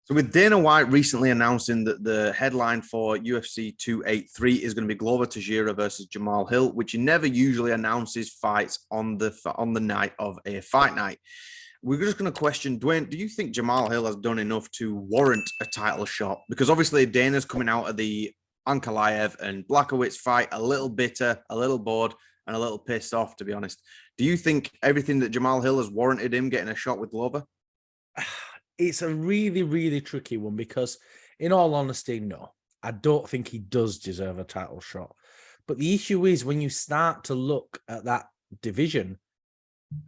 So with Dana White recently announcing that the headline for UFC 283 is going to be Glover Teixeira versus Jamal Hill, which he never usually announces fights on the night of a fight night. We're just going to question, Dwayne, do you think Jamal Hill has done enough to warrant a title shot? Because obviously Dana's coming out of the Ankalaev and Blachowicz fight a little bitter, a little bored, and a little pissed off, to be honest. Do you think everything that Jamal Hill has warranted him getting a shot with Glover? It's a really, really tricky one because, in all honesty, no, I don't think he does deserve a title shot. But the issue is when you start to look at that division,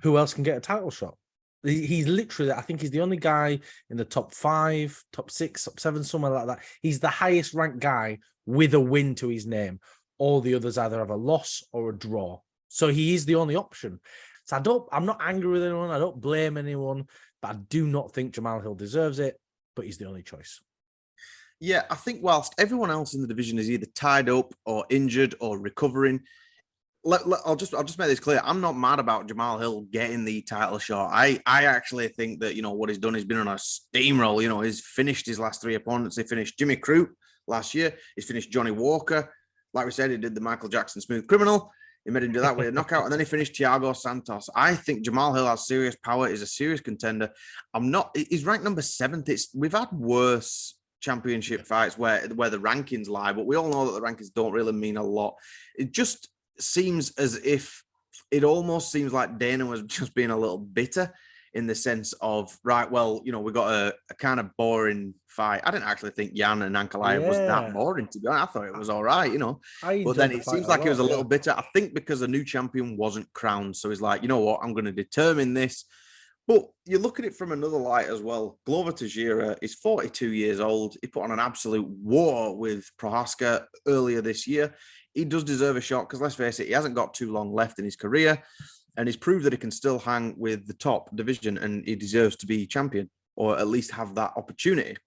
who else can get a title shot? He's literally, I think he's the only guy in the top 5, top 6, top 7, somewhere like that. He's the highest ranked guy with a win to his name. All the others either have a loss or a draw. So he is the only option. So I'm not angry with anyone. I don't blame anyone. But I do not think Jamal Hill deserves it, but he's the only choice. Yeah, I think whilst everyone else in the division is either tied up or injured or recovering, I'll just make this clear. I'm not mad about Jamal Hill getting the title shot. I actually think that, what he's done, he's been on a steamroll. He's finished his last 3 opponents. He finished Jimmy Crute last year. He's finished Johnny Walker. Like we said, he did the Michael Jackson Smooth Criminal. He made him do that with a knockout, and then he finished Thiago Santos. I think Jamal Hill has serious power, is a serious contender. He's ranked number 7th. We've had worse championship fights where the rankings lie, but we all know that the rankings don't really mean a lot. It just seems as if it almost seems like Dana was just being a little bitter in the sense of, right, well, we got a kind of boring fight. I didn't actually think Jan and Ankalaev was that boring, to be honest. I thought it was all right, But then it seems like he was a little bitter. I think because the new champion wasn't crowned. So he's like, you know what, I'm going to determine this. But you look at it from another light as well. Glover Teixeira is 42 years old. He put on an absolute war with Prohaska earlier this year. He does deserve a shot because, let's face it, he hasn't got too long left in his career. And he's proved that he can still hang with the top division and he deserves to be champion or at least have that opportunity.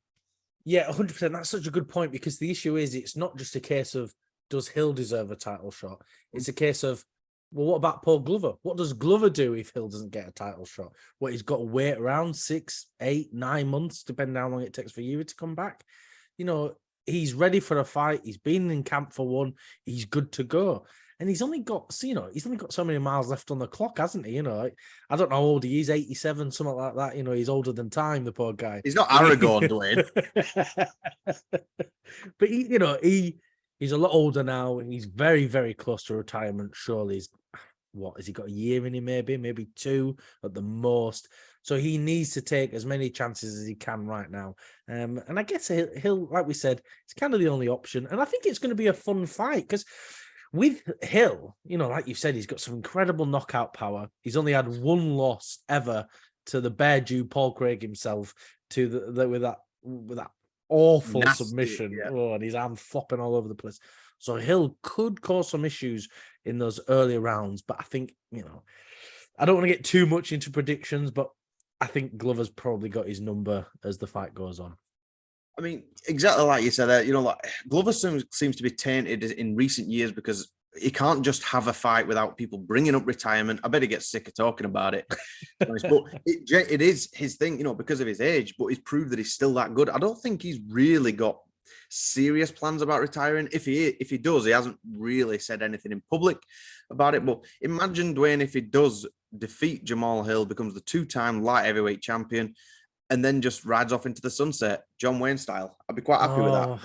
Yeah, 100%. That's such a good point because the issue is it's not just a case of does Hill deserve a title shot? It's a case of, well, what about Paul Glover? What does Glover do if Hill doesn't get a title shot? Well, he's got to wait around 6, 8, 9 months, depending on how long it takes for you to come back. He's ready for a fight. He's been in camp for one. He's good to go. And he's only got so many miles left on the clock, hasn't he? I don't know how old he is, 87, something like that. He's older than time, the poor guy. He's not Aragorn, Dwayne. But he's a lot older now. He's very, very close to retirement. Surely has he got a year in him? Maybe 2 at the most. So he needs to take as many chances as he can right now. And I guess Hill, like we said, it's kind of the only option. And I think it's going to be a fun fight because with Hill, like you said, he's got some incredible knockout power. He's only had 1 loss ever to the Bear Jew Paul Craig himself with that awful nasty submission. Yeah. Oh, and his arm flopping all over the place. So Hill could cause some issues in those early rounds. But I think, I don't want to get too much into predictions, but I think Glover's probably got his number as the fight goes on. I mean, exactly like you said there, Glover seems to be tainted in recent years because he can't just have a fight without people bringing up retirement. I bet he gets sick of talking about it. But it is his thing, because of his age, but he's proved that he's still that good. I don't think he's really got serious plans about retiring. If he does, he hasn't really said anything in public about it. But imagine, Dwayne, if he does defeat Jamal Hill, becomes the 2-time light heavyweight champion, and then just rides off into the sunset, John Wayne style. I'd be quite happy with that.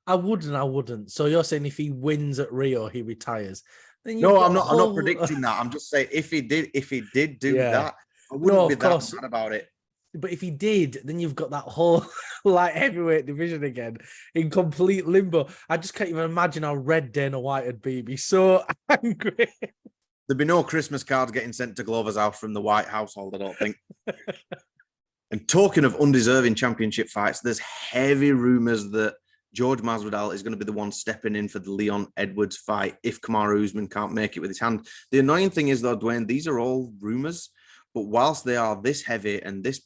I would and I wouldn't. So you're saying if he wins at Rio, he retires? No, I'm not predicting that. I'm just saying if he did do that, I wouldn't be that mad about it. But if he did, then you've got that whole light heavyweight division again in complete limbo. I just can't even imagine how red Dana White would be. He'd be so angry. There'd be no Christmas cards getting sent to Glover's house from the White household, I don't think. And talking of undeserving championship fights, there's heavy rumors that Jorge Masvidal is going to be the one stepping in for the Leon Edwards fight if Kamaru Usman can't make it with his hand. The annoying thing is, though, Dwayne, these are all rumors, but whilst they are this heavy and this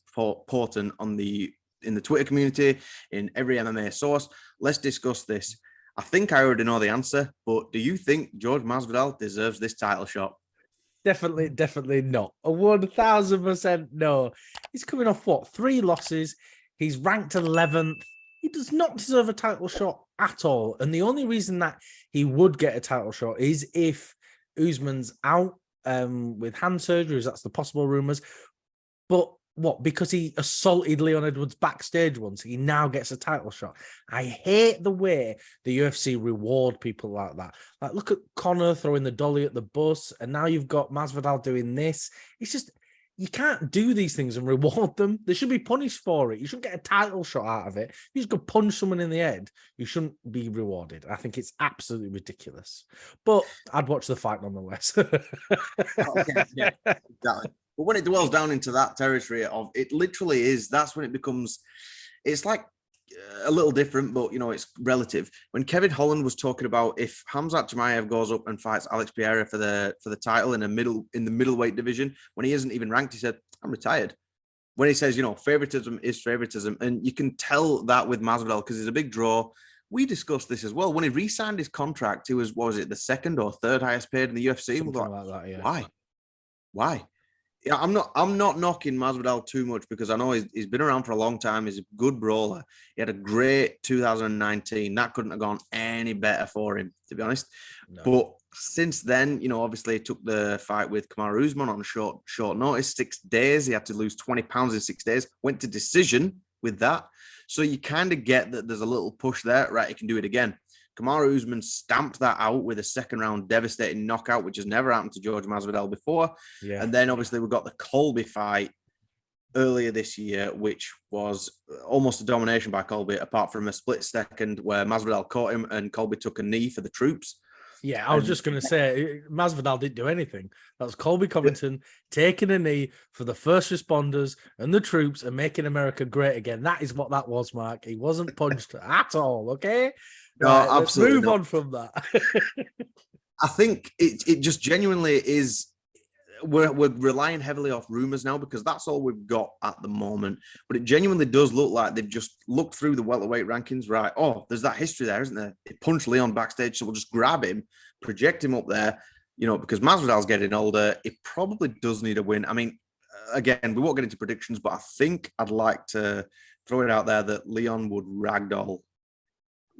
potent in the Twitter community, in every MMA source, let's discuss this. I think I already know the answer, but do you think Jorge Masvidal deserves this title shot? Definitely not. A 1000% no. He's coming off what? 3 losses. He's ranked 11th. He does not deserve a title shot at all. And the only reason that he would get a title shot is if Usman's out with hand surgeries. That's the possible rumors. But what? Because he assaulted Leon Edwards backstage once, he now gets a title shot. I hate the way the UFC reward people like that. Like, look at Conor throwing the dolly at the bus, and now you've got Masvidal doing this. It's just, you can't do these things and reward them. They should be punished for it. You shouldn't get a title shot out of it. If you just go punch someone in the head, you shouldn't be rewarded. I think it's absolutely ridiculous. But I'd watch the fight nonetheless. Okay, yeah, exactly. But when it dwells down into that territory of it literally is, that's when it becomes, it's like a little different, but it's relative. When Kevin Holland was talking about if Khamzat Chimaev goes up and fights Alex Pereira for the title in the middleweight division, when he isn't even ranked, he said, I'm retired. When he says, favoritism is favoritism. And you can tell that with Masvidal because he's a big draw. We discussed this as well. When he re-signed his contract, he was, what was it, the second or third highest paid in the UFC? Something like that, yeah. Why? Yeah, I'm not knocking Masvidal too much because I know he's been around for a long time. He's a good brawler. He had a great 2019. That couldn't have gone any better for him, to be honest. No. But since then, obviously he took the fight with Kamaru Usman on short notice, 6 days. He had to lose 20 pounds in 6 days. Went to decision with that. So you kind of get that there's a little push there. Right, he can do it again. Kamaru Usman stamped that out with a second-round devastating knockout, which has never happened to Jorge Masvidal before. Yeah. And then, obviously, we got the Colby fight earlier this year, which was almost a domination by Colby, apart from a split second where Masvidal caught him and Colby took a knee for the troops. Yeah, I was just going to say, Masvidal didn't do anything. That was Colby Covington taking a knee for the first responders and the troops and making America great again. That is what that was, Mark. He wasn't punched at all, okay? No, right, absolutely. Let's move on from that. I think it just genuinely is. We're relying heavily off rumors now because that's all we've got at the moment. But it genuinely does look like they've just looked through the welterweight rankings. Right? Oh, there's that history there, isn't there? It punched Leon backstage, so we'll just grab him, project him up there. Because Masvidal's getting older, it probably does need a win. I mean, again, we won't get into predictions, but I think I'd like to throw it out there that Leon would ragdoll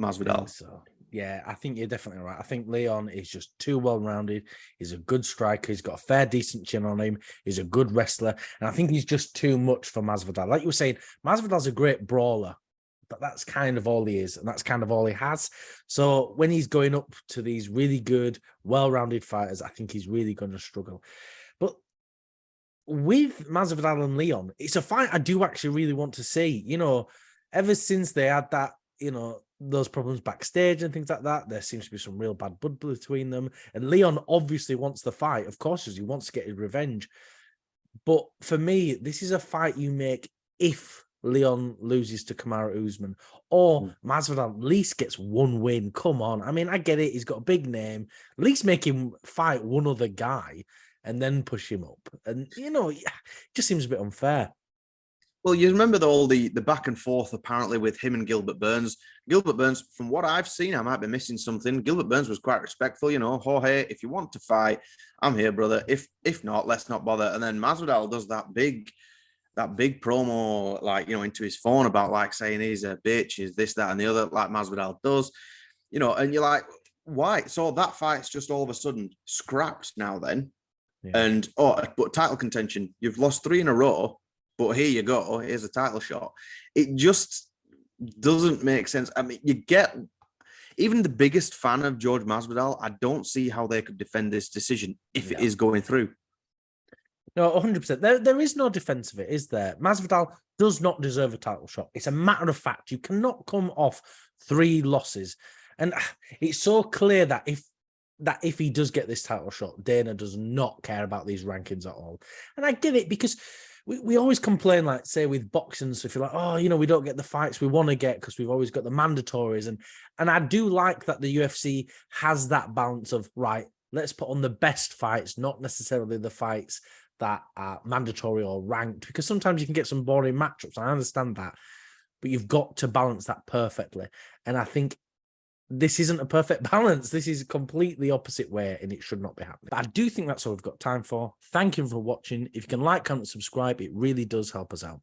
Masvidal. So yeah, I think you're definitely right. I think Leon is just too well-rounded. He's a good striker. He's got a fair, decent chin on him. He's a good wrestler. And I think he's just too much for Masvidal. Like you were saying, Masvidal's a great brawler, but that's kind of all he is. And that's kind of all he has. So when he's going up to these really good, well-rounded fighters, I think he's really going to struggle. But with Masvidal and Leon, it's a fight I do actually really want to see. Ever since they had that, those problems backstage and things like that, there seems to be some real bad blood between them. And Leon obviously wants the fight, of course, as he wants to get his revenge. But for me, this is a fight you make if Leon loses to Kamaru Usman or Masvidal at least gets one win. Come on. I mean, I get it. He's got a big name. At least make him fight one other guy and then push him up. And, it just seems a bit unfair. Well, you remember all the back and forth apparently with him and Gilbert Burns. Gilbert Burns, from what I've seen, I might be missing something. Gilbert Burns was quite respectful, Jorge, if you want to fight, I'm here, brother. If not, let's not bother. And then Masvidal does that big promo, into his phone about saying he's a bitch, is this, that, and the other, like Masvidal does, and you're like, why? So that fight's just all of a sudden scrapped now then. Yeah. And, but title contention, you've lost 3 in a row. But here you go. Here's a title shot. It just doesn't make sense. I mean, you get even the biggest fan of Jorge Masvidal. I don't see how they could defend this decision if it is going through. No, 100%. There is no defense of it, is there? Masvidal does not deserve a title shot. It's a matter of fact. You cannot come off 3 losses, and it's so clear that if he does get this title shot, Dana does not care about these rankings at all. And I get it because we always complain, say with boxing, so if you're like, we don't get the fights we want to get because we've always got the mandatories. And I do like that the UFC has that balance of, right, let's put on the best fights, not necessarily the fights that are mandatory or ranked, because sometimes you can get some boring matchups. I understand that, but you've got to balance that perfectly. And I think this isn't a perfect balance. This is completely opposite way, and it should not be happening. But I do think that's all we've got time for. Thank you for watching. If you can like, comment, subscribe, it really does help us out.